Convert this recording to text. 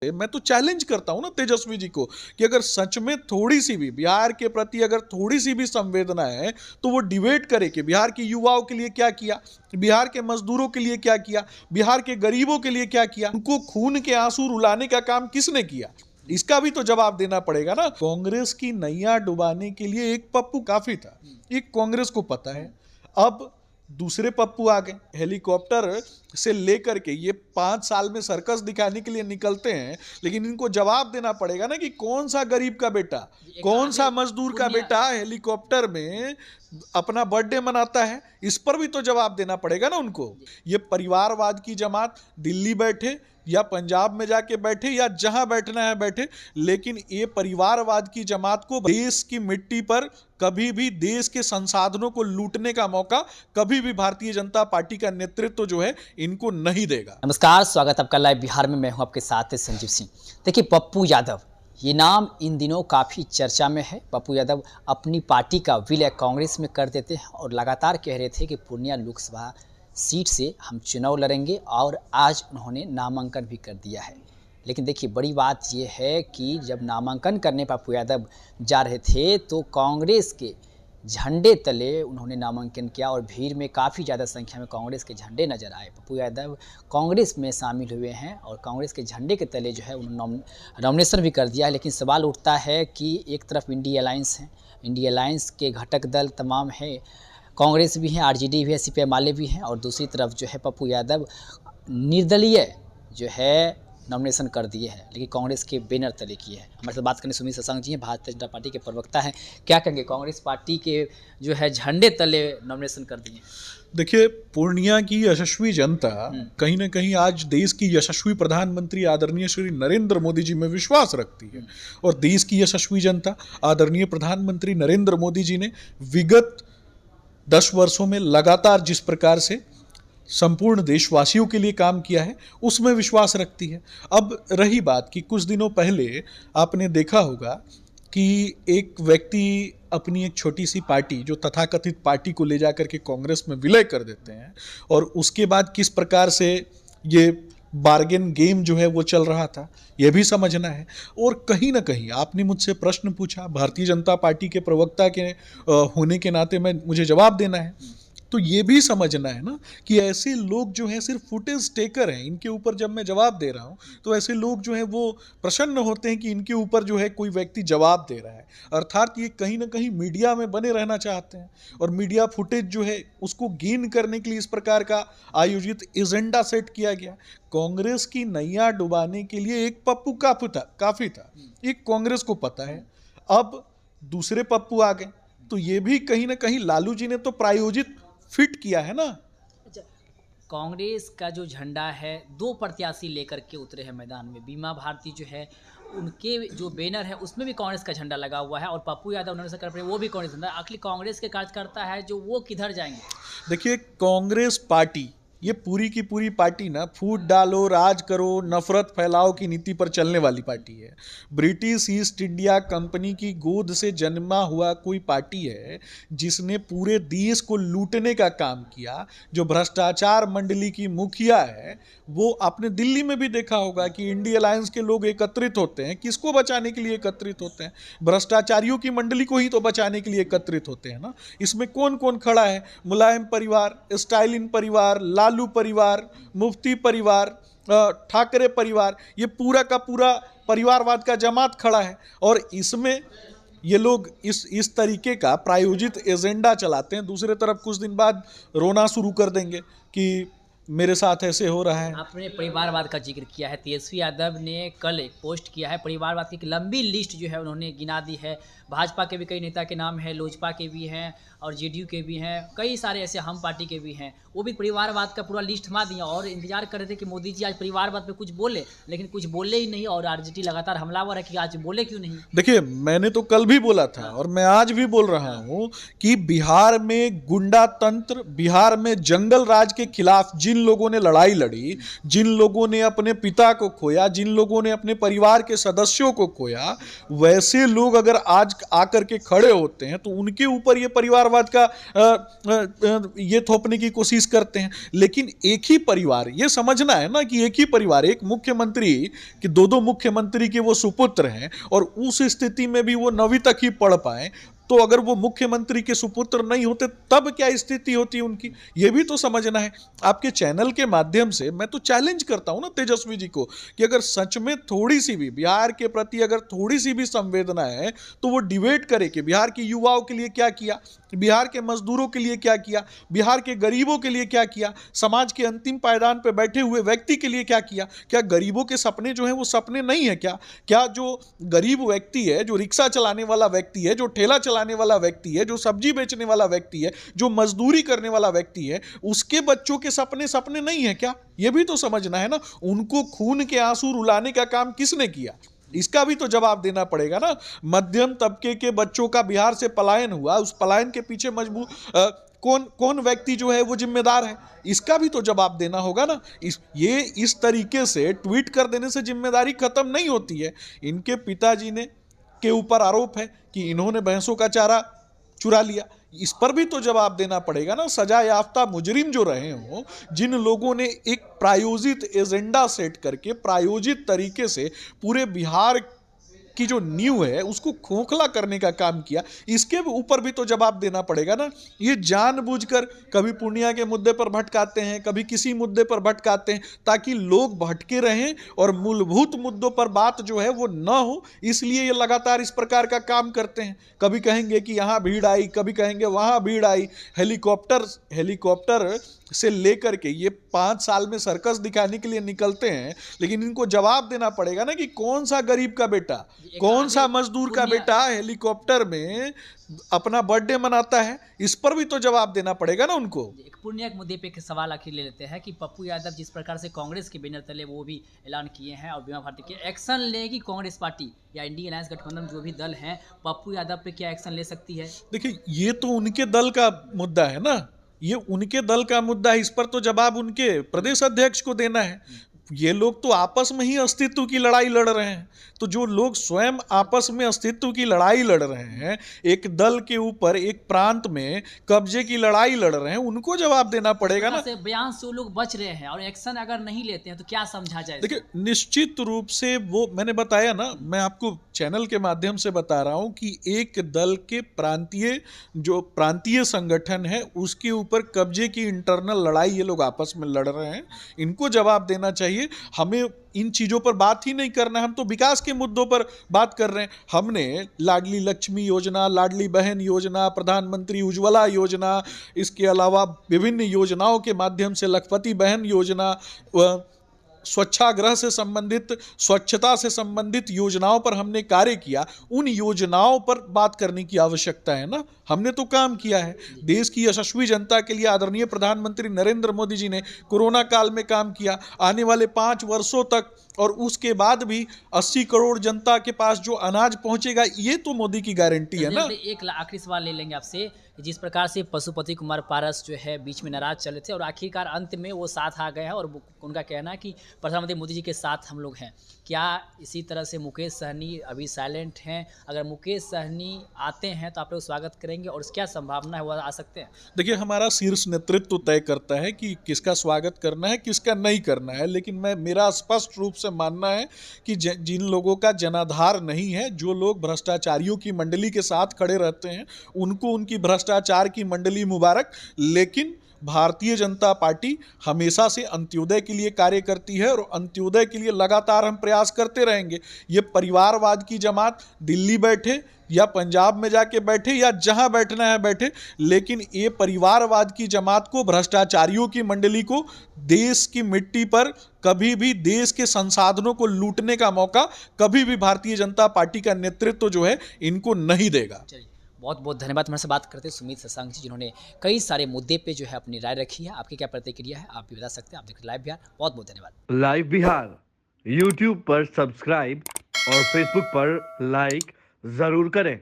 मैं तो चैलेंज करता हूं ना तेजस्वी जी को कि अगर सच में थोड़ी सी भी बिहार के प्रति अगर थोड़ी सी भी संवेदना है तो वो डिबेट करे कि बिहार के युवाओं के लिए क्या किया, बिहार के मजदूरों के लिए क्या किया, बिहार के गरीबों के लिए क्या किया, उनको खून के आंसू रुलाने का काम किसने किया, इसका भी तो जवाब देना पड़ेगा ना। कांग्रेस की नैया डुबाने के लिए एक पप्पू काफी था, एक कांग्रेस को पता है। अब दूसरे पप्पू आ गए, हेलीकॉप्टर से लेकर के ये 5 साल में सर्कस दिखाने के लिए निकलते हैं, लेकिन इनको जवाब देना पड़ेगा ना कि कौन सा गरीब का बेटा, कौन सा मजदूर का बेटा हेलीकॉप्टर में अपना बर्थडे मनाता है, इस पर भी तो जवाब देना पड़ेगा ना उनको। ये परिवारवाद की जमात दिल्ली बैठे या पंजाब में जाके बैठे या जहां बैठना है बैठे, लेकिन ये परिवारवाद की जमात को देश की मिट्टी पर कभी भी देश के संसाधनों को लूटने का मौका कभी भी भारतीय जनता पार्टी का नेतृत्व जो है इनको नहीं देगा। नमस्कार, स्वागत आपका लाइव बिहार में। मैं हूं आपके साथ संजीव सिंह। देखिए, पप्पू यादव ये नाम इन दिनों काफ़ी चर्चा में है। पप्पू यादव अपनी पार्टी का विलय कांग्रेस में कर देते हैं और लगातार कह रहे थे कि पूर्णिया लोकसभा सीट से हम चुनाव लड़ेंगे, और आज उन्होंने नामांकन भी कर दिया है। लेकिन देखिए, बड़ी बात यह है कि जब नामांकन करने पप्पू यादव जा रहे थे तो कांग्रेस के झंडे तले उन्होंने नामांकन किया और भीड़ में काफ़ी ज़्यादा संख्या में कांग्रेस के झंडे नजर आए। पप्पू यादव कांग्रेस में शामिल हुए हैं और कांग्रेस के झंडे के तले जो है उन्होंने नॉमिनेशन भी कर दिया है। लेकिन सवाल उठता है कि एक तरफ इंडिया अलायंस है, इंडिया अलायंस के घटक दल तमाम हैं, कांग्रेस भी है, आरजेडी भी है, सीपीआई माले भी हैं, और दूसरी तरफ जो है पप्पू यादव निर्दलीय जो है नॉमिनेशन कर दिए हैं, लेकिन कांग्रेस के बैनर तले किए हैं। हमारे साथ बात करने सुमित शशांक जी हैं, भारतीय जनता पार्टी के प्रवक्ता हैं। क्या कहेंगे, कांग्रेस पार्टी के जो है झंडे तले नॉमिनेशन कर दिए? देखिए, पूर्णिया की यशस्वी जनता कहीं ना कहीं आज देश की यशस्वी प्रधानमंत्री आदरणीय श्री नरेंद्र मोदी जी में विश्वास रखती है, और देश की यशस्वी जनता आदरणीय प्रधानमंत्री नरेंद्र मोदी जी ने विगत 10 वर्षों में लगातार जिस प्रकार से संपूर्ण देशवासियों के लिए काम किया है उसमें विश्वास रखती है। अब रही बात कि कुछ दिनों पहले आपने देखा होगा कि एक व्यक्ति अपनी एक छोटी सी पार्टी जो तथाकथित पार्टी को ले जाकर के कांग्रेस में विलय कर देते हैं, और उसके बाद किस प्रकार से ये बार्गेन गेम जो है वो चल रहा था, ये भी समझना है। और कहीं ना कहीं आपने मुझसे प्रश्न पूछा, भारतीय जनता पार्टी के प्रवक्ता के होने के नाते मुझे जवाब देना है, तो ये भी समझना है ना कि ऐसे लोग जो हैं सिर्फ फुटेज टेकर हैं। इनके ऊपर जब मैं जवाब दे रहा हूँ तो ऐसे लोग जो हैं वो प्रसन्न होते हैं कि इनके ऊपर जो है कोई व्यक्ति जवाब दे रहा है, अर्थात ये कहीं ना कहीं मीडिया में बने रहना चाहते हैं, और मीडिया फुटेज जो है उसको गेन करने के लिए इस प्रकार का आयोजित एजेंडा सेट किया गया। कांग्रेस की नैया डुबाने के लिए एक पप्पू काफी था, एक कांग्रेस को पता है। अब दूसरे पप्पू आ गए, तो ये भी कहीं ना कहीं लालू जी ने तो प्रायोजित फिट किया है ना। अच्छा, कांग्रेस का जो झंडा है, 2 प्रत्याशी लेकर के उतरे हैं मैदान में। बीमा भारती जो है उनके जो बैनर है उसमें भी कांग्रेस का झंडा लगा हुआ है, और पप्पू यादव उन्होंने कर रहे वो भी कांग्रेस झंडा। आखिर कांग्रेस के कार्यकर्ता है जो वो किधर जाएंगे? देखिए, कांग्रेस पार्टी ये पूरी की पूरी पार्टी ना फूट डालो राज करो नफरत फैलाओ की नीति पर चलने वाली पार्टी है। ब्रिटिश ईस्ट इंडिया कंपनी की गोद से जन्मा हुआ कोई पार्टी है जिसने पूरे देश को लूटने का काम किया। जो भ्रष्टाचार मंडली की मुखिया है, वो आपने दिल्ली में भी देखा होगा कि इंडिया अलायंस के लोग एकत्रित होते हैं, किसको बचाने के लिए एकत्रित होते हैं? भ्रष्टाचारियों की मंडली को ही तो बचाने के लिए एकत्रित होते हैं ना। इसमें कौन कौन खड़ा है? मुलायम परिवार, स्टालिन परिवार, लालू परिवार, मुफ्ती परिवार, ठाकरे परिवार, ये पूरा का पूरा परिवारवाद का जमात खड़ा है, और इसमें ये लोग इस तरीके का प्रायोजित एजेंडा चलाते हैं। दूसरे तरफ कुछ दिन बाद रोना शुरू कर देंगे कि मेरे साथ ऐसे हो रहा है। आपने परिवारवाद का जिक्र किया है, तेजस्वी यादव ने कल एक पोस्ट किया है, परिवारवाद की एक लंबी लिस्ट जो है उन्होंने गिना दी है। भाजपा के भी कई नेता के नाम है, लोजपा के भी हैं और जेडीयू के भी हैं, कई सारे ऐसे हम पार्टी के भी हैं, वो भी परिवारवाद का पूरा लिस्ट थमा दिया, और इंतजार कर रहे थे कि मोदी जी आज परिवारवाद पे कुछ बोले, लेकिन कुछ बोले ही नहीं, और आरजेडी लगातार हमलावर है कि आज बोले क्यों नहीं। देखिए, मैंने तो कल भी बोला था और मैं आज भी बोल रहा हूं कि बिहार में गुंडा तंत्र, बिहार में जंगल राज के खिलाफ जिन लोगों ने लड़ाई लड़ी, जिन लोगों ने अपने पिता को खोया, जिन लोगों ने अपने परिवार के सदस्यों को खोया, वैसे लोग अगर आज आकर के खड़े होते हैं तो उनके ऊपर ये परिवारवाद का ये थोपने की कोशिश करते हैं। लेकिन एक ही परिवार, ये समझना है ना कि एक ही परिवार, एक मुख्यमंत्री कि दो मुख्यमंत्री के वो सुपुत्र हैं, और उस स्थिति में भी वो 9वीं तक ही पढ़ पाए, तो अगर वो मुख्यमंत्री के सुपुत्र नहीं होते तब क्या स्थिति होती उनकी, ये भी तो समझना है। आपके चैनल के माध्यम से मैं तो चैलेंज करता हूं ना तेजस्वी जी को कि अगर सच में थोड़ी सी भी बिहार के प्रति अगर थोड़ी सी भी संवेदना है तो वो डिबेट करे कि बिहार के युवाओं के लिए क्या किया, बिहार के मजदूरों के लिए क्या किया, बिहार के गरीबों के लिए क्या किया, समाज के अंतिम पायदान पर बैठे हुए व्यक्ति के लिए क्या किया। क्या गरीबों के सपने जो हैं वो सपने नहीं है क्या? क्या जो गरीब व्यक्ति है, जो रिक्शा चलाने वाला व्यक्ति है, जो ठेला चलाने वाला व्यक्ति है, जो सब्जी बेचने वाला व्यक्ति है, जो मजदूरी करने वाला व्यक्ति है, उसके बच्चों के सपने सपने नहीं है क्या? ये भी तो समझना है ना। उनको खून के आंसू रुलाने का काम किसने किया, इसका भी तो जवाब देना पड़ेगा ना। मध्यम तबके के बच्चों का बिहार से पलायन हुआ, उस पलायन के पीछे कौन व्यक्ति जो है वो जिम्मेदार है, इसका भी तो जवाब देना होगा ना। इस तरीके से ट्वीट कर देने से जिम्मेदारी खत्म नहीं होती है। इनके पिताजी ने के ऊपर आरोप है कि इन्होंने भैंसों का चारा चुरा लिया, इस पर भी तो जवाब देना पड़ेगा ना। सजा याफ्ता मुजरिम जो रहे हों, जिन लोगों ने एक प्रायोजित एजेंडा सेट करके प्रायोजित तरीके से पूरे बिहार की जो नींव है उसको खोखला करने का काम किया, इसके ऊपर भी तो जवाब देना पड़ेगा ना। ये जानबूझकर कभी पूर्णिया के मुद्दे पर भटकाते हैं, कभी किसी मुद्दे पर भटकाते हैं ताकि लोग भटके रहें और मूलभूत मुद्दों पर बात जो है वो न हो, इसलिए ये लगातार इस प्रकार का काम करते हैं। कभी कहेंगे कि यहाँ भीड़ आई, कभी कहेंगे वहाँ भीड़ आई, हेलीकॉप्टर से लेकर के ये 5 साल में सर्कस दिखाने के लिए निकलते हैं, लेकिन इनको जवाब देना पड़ेगा ना कि कौन सा गरीब का बेटा, कौन सा मजदूर का बेटा हेलीकॉप्टर में अपना बर्थडे मनाता है, इस पर भी तो जवाब देना पड़ेगा ना उनको। एक पूर्णिया के मुद्दे पे एक सवाल आखिर ले लेते हैं कि पप्पू यादव जिस प्रकार से कांग्रेस के बैनर तले वो भी ऐलान किए हैं और बीमा भारती के एक्शन लेगी कांग्रेस पार्टी या इंडियन अलायंस गठबंधन जो भी दल हैं, पप्पू यादव पे क्या एक्शन ले सकती है? देखिए, ये तो उनके दल का मुद्दा है ना, ये उनके दल का मुद्दा है, इस पर तो जवाब उनके प्रदेश अध्यक्ष को देना है। ये लोग तो आपस में ही अस्तित्व की लड़ाई लड़ रहे हैं, तो जो लोग स्वयं आपस में अस्तित्व की लड़ाई लड़ रहे हैं, एक दल के ऊपर एक प्रांत में कब्जे की लड़ाई लड़ रहे हैं, उनको जवाब देना पड़ेगा ना। बयान से वो लोग बच रहे हैं और एक्शन अगर नहीं लेते हैं तो क्या समझा जाए? देखिए, निश्चित रूप से वो मैंने बताया ना, मैं आपको चैनल के माध्यम से बता रहा हूं कि एक दल के प्रांतीय संगठन है उसके ऊपर कब्जे की इंटरनल लड़ाई ये लोग आपस में लड़ रहे हैं, इनको जवाब देना चाहिए। हमें इन चीजों पर बात ही नहीं करना, हम तो विकास के मुद्दों पर बात कर रहे हैं। हमने लाडली लक्ष्मी योजना, लाडली बहन योजना, प्रधानमंत्री उज्ज्वला योजना, इसके अलावा विभिन्न योजनाओं के माध्यम से लखपति बहन योजना, स्वच्छाग्रह से संबंधित, स्वच्छता से संबंधित योजनाओं पर हमने कार्य किया। उन योजनाओं पर बात करने की आवश्यकता है ना, हमने तो काम किया है। देश की यशस्वी जनता के लिए आदरणीय प्रधानमंत्री नरेंद्र मोदी जी ने कोरोना काल में काम किया। आने वाले 5 वर्षों तक और उसके बाद भी 80 करोड़ जनता के पास जो अनाज पहुंचेगा, ये तो मोदी की गारंटी है ना। एक आखिरी सवाल ले लेंगे आपसे, जिस प्रकार से पशुपति कुमार पारस जो है बीच में नाराज चले थे और आखिरकार अंत में वो साथ आ गए हैं और उनका कहना है कि प्रधानमंत्री मोदी जी के साथ हम लोग हैं। क्या इसी तरह से मुकेश सहनी अभी साइलेंट हैं? अगर मुकेश सहनी आते हैं तो आप लोग स्वागत करेंगे और क्या संभावना है वो आ सकते हैं? देखिए, हमारा शीर्ष नेतृत्व तय करता है कि किसका स्वागत करना है, किसका नहीं करना है, लेकिन मेरा स्पष्ट रूप से मानना है कि जिन लोगों का जनाधार नहीं है, जो लोग भ्रष्टाचारियों की मंडली के साथ खड़े रहते हैं, उनको उनकी भ्रष्टाचार की मंडली मुबारक। लेकिन भारतीय जनता पार्टी हमेशा से अंत्योदय के लिए कार्य करती है और अंत्योदय के लिए लगातार हम प्रयास करते रहेंगे। ये परिवारवाद की जमात दिल्ली बैठे या पंजाब में जाके बैठे या जहां बैठना है बैठे, लेकिन ये परिवारवाद की जमात को, भ्रष्टाचारियों की मंडली को देश की मिट्टी पर कभी भी देश के संसाधनों को लूटने का मौका कभी भी भारतीय जनता पार्टी का नेतृत्व जो है इनको नहीं देगा। बहुत बहुत धन्यवाद। हमारे से बात करते हैं सुमित शशांक जी, जिन्होंने कई सारे मुद्दे पे जो है अपनी राय रखी है। आपकी क्या प्रतिक्रिया है आप भी बता सकते हैं। आप देख रहे लाइव बिहार, बहुत बहुत धन्यवाद। लाइव बिहार यूट्यूब पर सब्सक्राइब और फेसबुक पर लाइक जरूर करें।